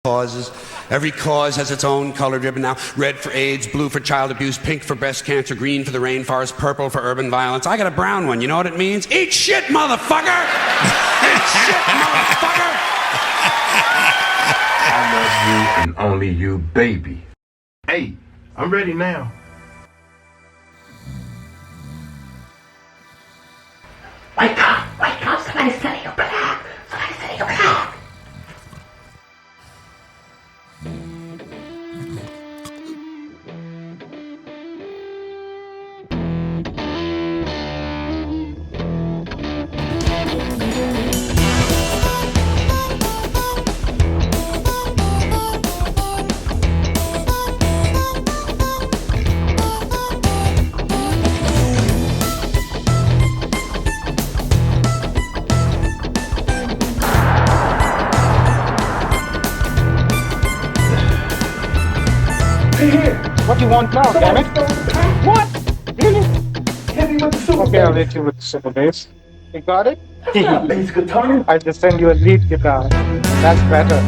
causes. Every cause has its own colored ribbon now. Red for AIDS, blue for child abuse, pink for breast cancer, green for the rainforest, purple for urban violence. I got a brown one. You know what it means? Eat shit, motherfucker! Eat shit, motherfucker! I love you and only you, baby. Hey, I'm ready now. Wake up! Somebody's setting you black! Somebody's setting you black! What do you want now, damn it? What? Really? Okay, I'll hit you with the super bass. You got it? Bass guitar? I just send you a lead guitar. That's better.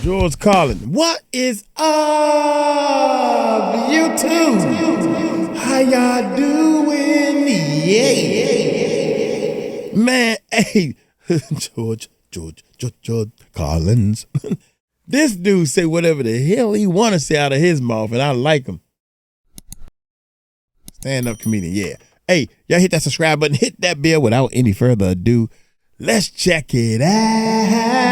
George Carlin, what is up, YouTube? How y'all doing? Yeah. Man, hey, George Carlins. This dude say whatever the hell he want to say out of his mouth, and I like him. Stand-up comedian, yeah. Hey, y'all hit that subscribe button, hit that bell. Without any further ado, let's check it out.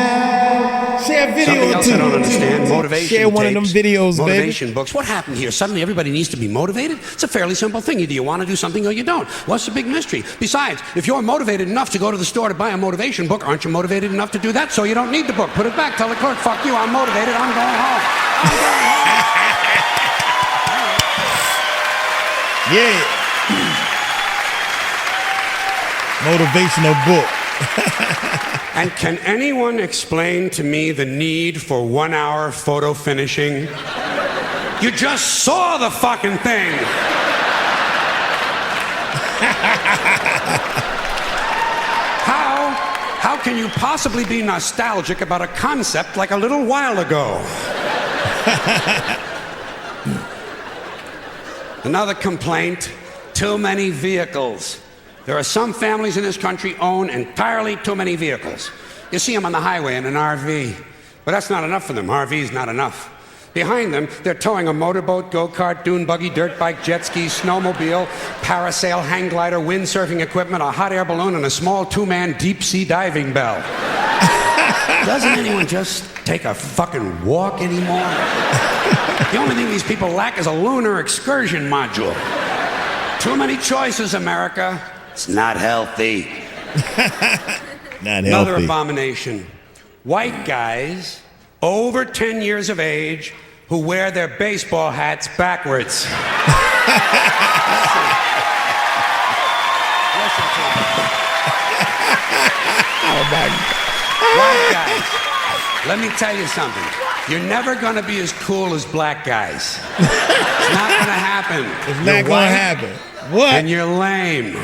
Share a video Something else I don't understand. Motivation Share one of them tapes, videos, motivation baby. books. What happened here? Suddenly everybody needs to be motivated? It's a fairly simple thing. Either you want to do something or you don't. What's the big mystery? Besides, if you're motivated enough to go to the store to buy a motivation book, aren't you motivated enough to do that? So you don't need the book. Put it back. Tell the clerk, fuck you, I'm motivated. I'm going home. I'm Yeah. Motivational book. And can anyone explain to me the need for 1 hour photo finishing? You just saw the fucking thing. How can you possibly be nostalgic about a concept like a little while ago? Another complaint, too many vehicles. There are some families in this country own entirely too many vehicles. You see them on the highway in an RV, but that's not enough for them. RV's not enough. Behind them, they're towing a motorboat, go-kart, dune buggy, dirt bike, jet ski, snowmobile, parasail, hang glider, windsurfing equipment, a hot air balloon, and a small two-man deep-sea diving bell. Doesn't anyone just take a fucking walk anymore? The only thing these people lack is a lunar excursion module. Too many choices, America. It's not healthy. Not Another healthy. abomination. White guys over 10 years of age who wear their baseball hats backwards. Listen to me. Oh my God. White guys, let me tell you something. You're never going to be as cool as black guys. It's not going to happen. It's not going to happen. What? And you're lame.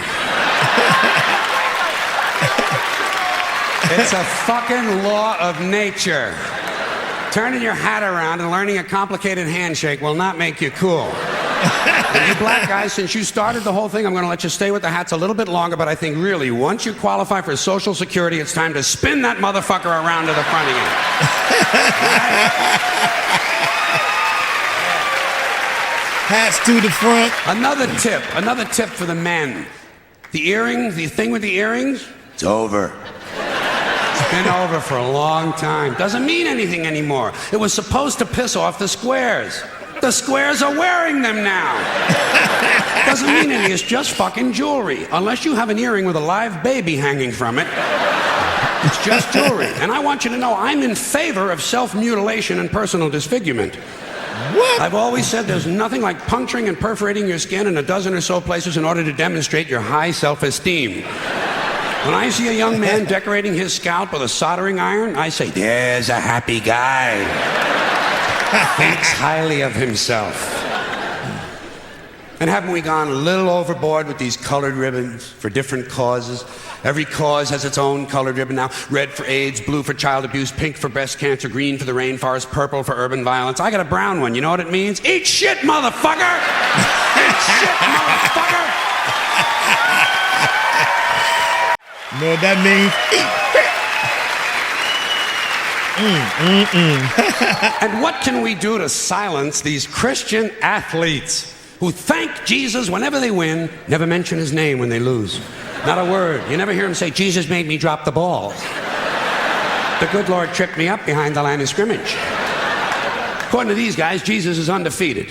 It's a fucking law of nature. Turning your hat around and learning a complicated handshake will not make you cool. And you black guys, since you started the whole thing, I'm going to let you stay with the hats a little bit longer, but I think really, once you qualify for Social Security, it's time to spin that motherfucker around to the front again. Hats to the front. Another tip for the men. The earrings, the thing with the earrings, it's over. It's been over for a long time. Doesn't mean anything anymore. It was supposed to piss off the squares. The squares are wearing them now. Doesn't mean anything. It's just fucking jewelry. Unless you have an earring with a live baby hanging from it. It's just jewelry. And I want you to know I'm in favor of self-mutilation and personal disfigurement. What? I've always said there's nothing like puncturing and perforating your skin in a dozen or so places in order to demonstrate your high self-esteem. When I see a young man decorating his scalp with a soldering iron, I say, there's a happy guy. Thinks highly of himself. And haven't we gone a little overboard with these colored ribbons for different causes? Every cause has its own colored ribbon now. Red for AIDS, blue for child abuse, pink for breast cancer, green for the rainforest, purple for urban violence. I got a brown one. You know what it means? Eat shit, motherfucker! Eat shit, motherfucker! You know what that means? And what can we do to silence these Christian athletes who thank Jesus whenever they win, never mention his name when they lose? Not a word. You never hear him say, Jesus made me drop the ball. The good Lord tripped me up behind the line of scrimmage. According to these guys, Jesus is undefeated.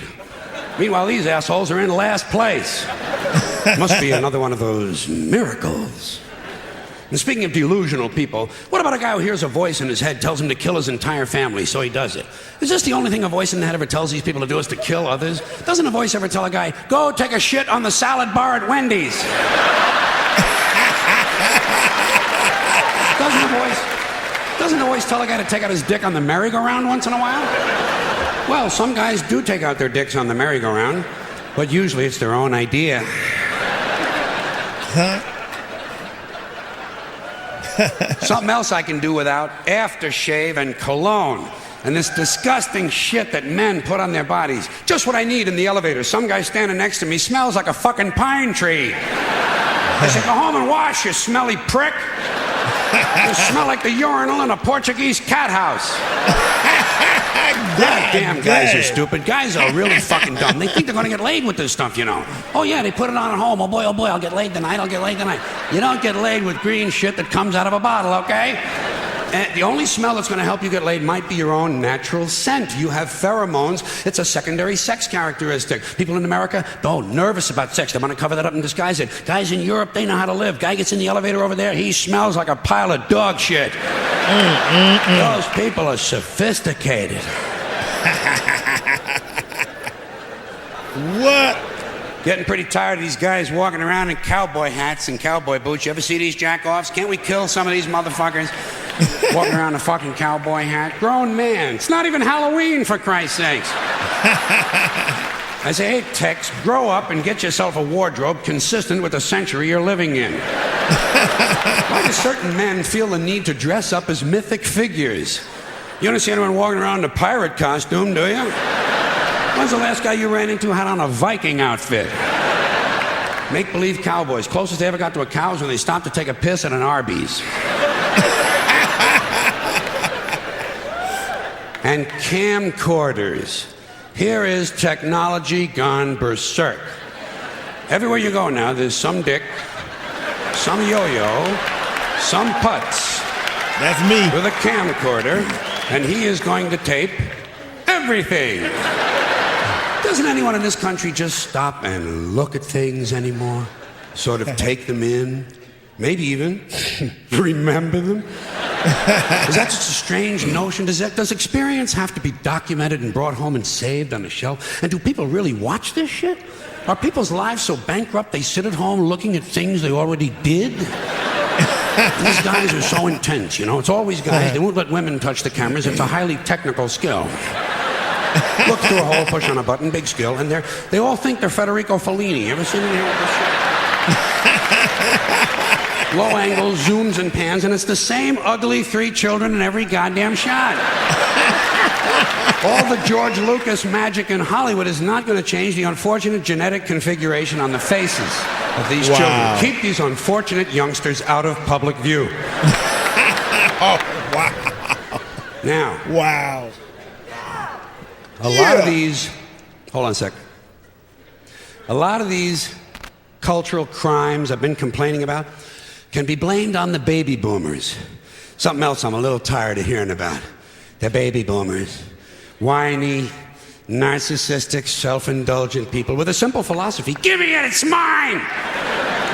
Meanwhile, these assholes are in last place. Must be another one of those miracles. And speaking of delusional people, what about a guy who hears a voice in his head tells him to kill his entire family, so he does it? Is this the only thing a voice in the head ever tells these people to do, is to kill others? Doesn't a voice ever tell a guy, go take a shit on the salad bar at Wendy's? Doesn't a voice tell a guy to take out his dick on the merry-go-round once in a while? Well, some guys do take out their dicks on the merry-go-round, but usually it's their own idea. Something else I can do without: aftershave and cologne. And this disgusting shit that men put on their bodies. Just what I need in the elevator. Some guy standing next to me smells like a fucking pine tree. I say, go home and wash, you smelly prick. You smell like the urinal in a Portuguese cat house. Damn, guys are stupid. Guys are really fucking dumb. They think they're gonna get laid with this stuff, you know. Oh yeah, they put it on at home. Oh boy, I'll get laid tonight, I'll get laid tonight. You don't get laid with green shit that comes out of a bottle, okay? And the only smell that's going to help you get laid might be your own natural scent. You have pheromones. It's a secondary sex characteristic. People in America, nervous about sex. They want to cover that up and disguise it. Guys in Europe, they know how to live. Guy gets in the elevator over there, he smells like a pile of dog shit. Those people are sophisticated. What? Getting pretty tired of these guys walking around in cowboy hats and cowboy boots. You ever see these jack-offs? Can't we kill some of these motherfuckers? Walking around in a fucking cowboy hat. Grown man. It's not even Halloween, for Christ's sakes. I say, hey, Tex, grow up and get yourself a wardrobe consistent with the century you're living in. Why do certain men feel the need to dress up as mythic figures? You don't see anyone walking around in a pirate costume, do you? When's the last guy you ran into had on a Viking outfit? Make-believe cowboys. Closest they ever got to a cow is when they stopped to take a piss at an Arby's. And camcorders. Here is technology gone berserk. Everywhere you go now, there's some dick, some yo-yo, some putz. That's me. With a camcorder, and he is going to tape everything. Doesn't anyone in this country just stop and look at things anymore? Sort of take them in? Maybe even remember them? Is that just a strange notion? Does experience have to be documented and brought home and saved on a shelf? And do people really watch this shit? Are people's lives so bankrupt they sit at home looking at things they already did? These guys are so intense, you know? It's always guys. They won't let women touch the cameras. It's a highly technical skill. Look through a hole, push on a button, big skill, and they all think they're Federico Fellini. You ever seen any of this shit? Low angles, zooms and pans, and it's the same ugly 3 children in every goddamn shot. All the George Lucas magic in Hollywood is not going to change the unfortunate genetic configuration on the faces of these children. Keep these unfortunate youngsters out of public view. Oh, wow. Now. Wow. A lot of these, hold on a sec. A lot of these cultural crimes I've been complaining about can be blamed on the baby boomers. Something else I'm a little tired of hearing about. The baby boomers. Whiny, narcissistic, self-indulgent people with a simple philosophy. Give me it, it's mine!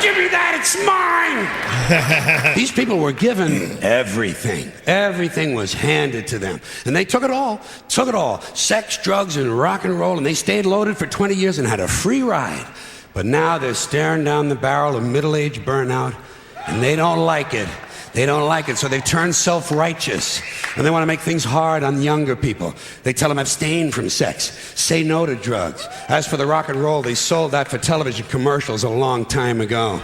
give me that, it's mine. These people were given everything. Everything was handed to them. And they took it all. Sex, drugs, and rock and roll, and they stayed loaded for 20 years and had a free ride. But now they're staring down the barrel of middle-age burnout, and they don't like it. They don't like it, so they've turned self-righteous. And they want to make things hard on younger people. They tell them abstain from sex, say no to drugs. As for the rock and roll, they sold that for television commercials a long time ago.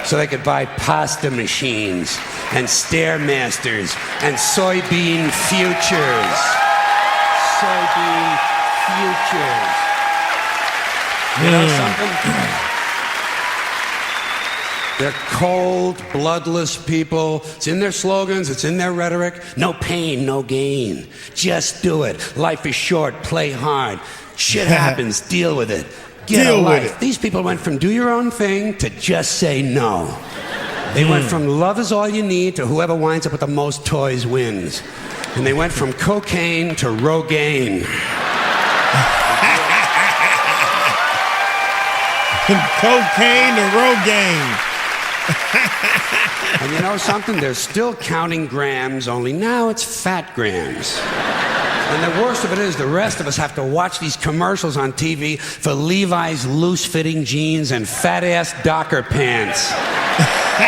So they could buy pasta machines and Stairmasters and soybean futures. Soybean futures. You know something? They're cold, bloodless people. It's in their slogans, it's in their rhetoric. No pain, no gain. Just do it. Life is short, play hard. Shit happens, deal with it. Get a life. These people went from do your own thing to just say no. They went from love is all you need to whoever winds up with the most toys wins. And they went from cocaine to Rogaine. Cocaine to Rogaine. And you know something? They're still counting grams, only now it's fat grams. And the worst of it is the rest of us have to watch these commercials on TV for Levi's loose-fitting jeans and fat-ass Docker pants.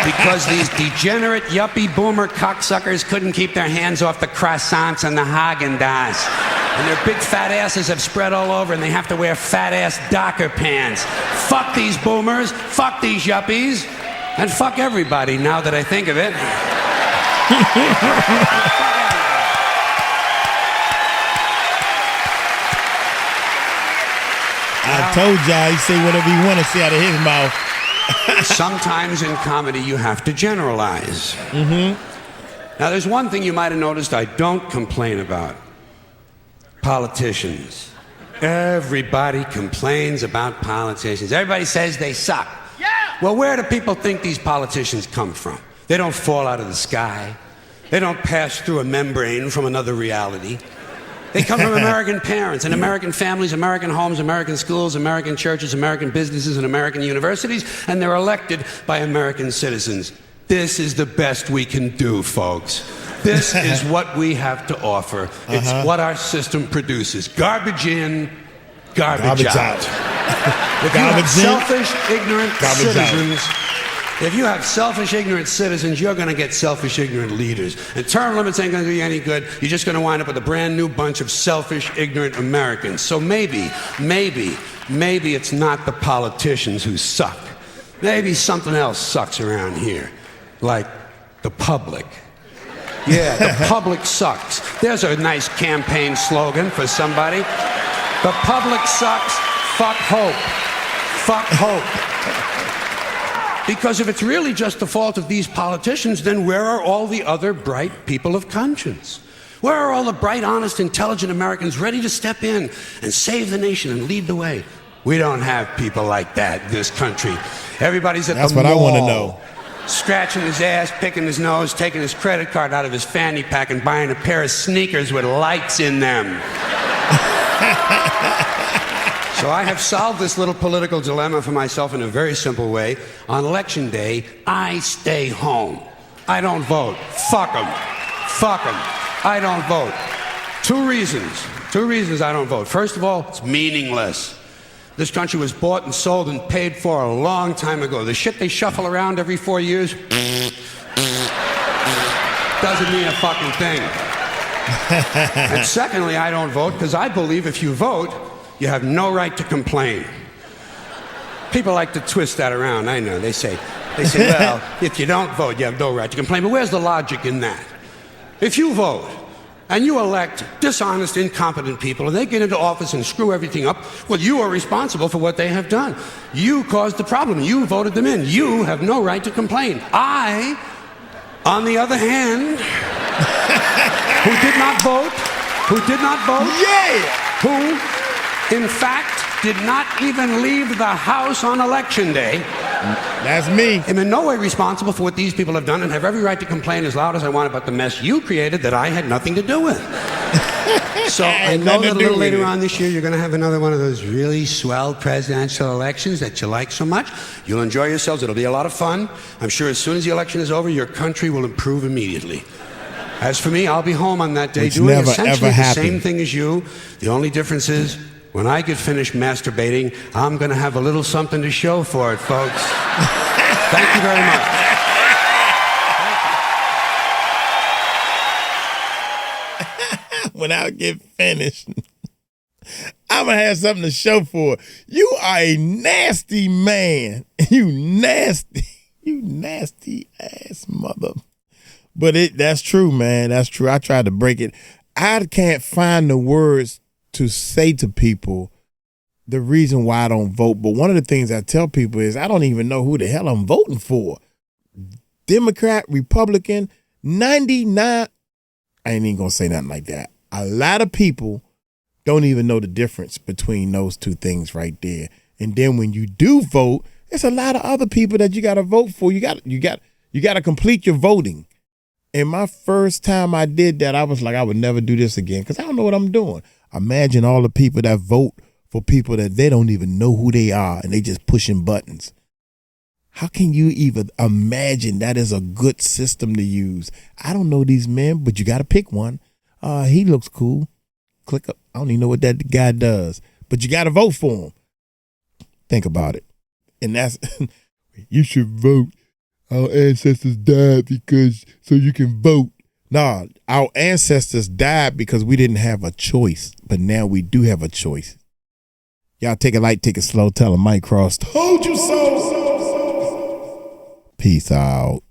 Because these degenerate, yuppie, boomer cocksuckers couldn't keep their hands off the croissants and the Haagen-Dazs. And their big fat asses have spread all over and they have to wear fat-ass Docker pants. Fuck these boomers, fuck these yuppies. And fuck everybody, now that I think of it. I told y'all, he say whatever he want to say out of his mouth. Sometimes in comedy, you have to generalize. Now, there's one thing you might have noticed I don't complain about. Politicians. Everybody complains about politicians. Everybody says they suck. Well, where do people think these politicians come from? They don't fall out of the sky. They don't pass through a membrane from another reality. They come from American parents and American families, American homes, American schools, American churches, American businesses, and American universities, and they're elected by American citizens. This is the best we can do, folks. This is what we have to offer. It's what our system produces. Garbage in, garbage out. If you have selfish, ignorant citizens, if you have selfish, ignorant citizens, you're going to get selfish, ignorant leaders. And term limits ain't going to do you any good. You're just going to wind up with a brand new bunch of selfish, ignorant Americans. So maybe it's not the politicians who suck. Maybe something else sucks around here, like the public. Yeah, the public sucks. There's a nice campaign slogan for somebody. The public sucks. Fuck hope. Fuck hope. Because if it's really just the fault of these politicians, then where are all the other bright people of conscience? Where are all the bright, honest, intelligent Americans ready to step in and save the nation and lead the way? We don't have people like that in this country. Everybody's at the mall. That's what I want to know. Scratching his ass, picking his nose, taking his credit card out of his fanny pack and buying a pair of sneakers with lights in them. So I have solved this little political dilemma for myself in a very simple way. On election day, I stay home. I don't vote. Fuck them. Fuck them. I don't vote. Two reasons I don't vote. First of all, it's meaningless. This country was bought and sold and paid for a long time ago. The shit they shuffle around every 4 years doesn't mean a fucking thing. And secondly, I don't vote because I believe if you vote, you have no right to complain. People like to twist that around, I know. They say, well, if you don't vote, you have no right to complain. But where's the logic in that? If you vote and you elect dishonest, incompetent people and they get into office and screw everything up, well, you are responsible for what they have done. You caused the problem. You voted them in. You have no right to complain. I, on the other hand, who did not vote, who, in fact, did not even leave the house on election day. That's me. I'm in no way responsible for what these people have done and have every right to complain as loud as I want about the mess you created that I had nothing to do with. So I know that a little later on this year, you're going to have another one of those really swell presidential elections that you like so much. You'll enjoy yourselves. It'll be a lot of fun. I'm sure as soon as the election is over, your country will improve immediately. As for me, I'll be home on that day doing essentially the same thing as you. The only difference is, when I get finished masturbating, I'm going to have a little something to show for it, folks. Thank you very much. When I get finished, I'm going to have something to show for it. You are a nasty man. You nasty ass mother. But that's true, man. That's true. I tried to break it. I can't find the words to say to people the reason why I don't vote. But one of the things I tell people is I don't even know who the hell I'm voting for. Democrat, Republican, 99. I ain't even going to say nothing like that. A lot of people don't even know the difference between those two things right there. And then when you do vote, there's a lot of other people that you got to vote for. You got to complete your voting. And my first time I did that, I was like, I would never do this again because I don't know what I'm doing. Imagine all the people that vote for people that they don't even know who they are and they just pushing buttons. How can you even imagine that is a good system to use? I don't know these men, but you got to pick one. He looks cool. Click up. I don't even know what that guy does, but you got to vote for him. Think about it. And that's, you should vote. Our ancestors died so you can vote. Nah, our ancestors died because we didn't have a choice, but now we do have a choice. Y'all take it light, take it slow. Tell them Mike Cross told you so. Peace out.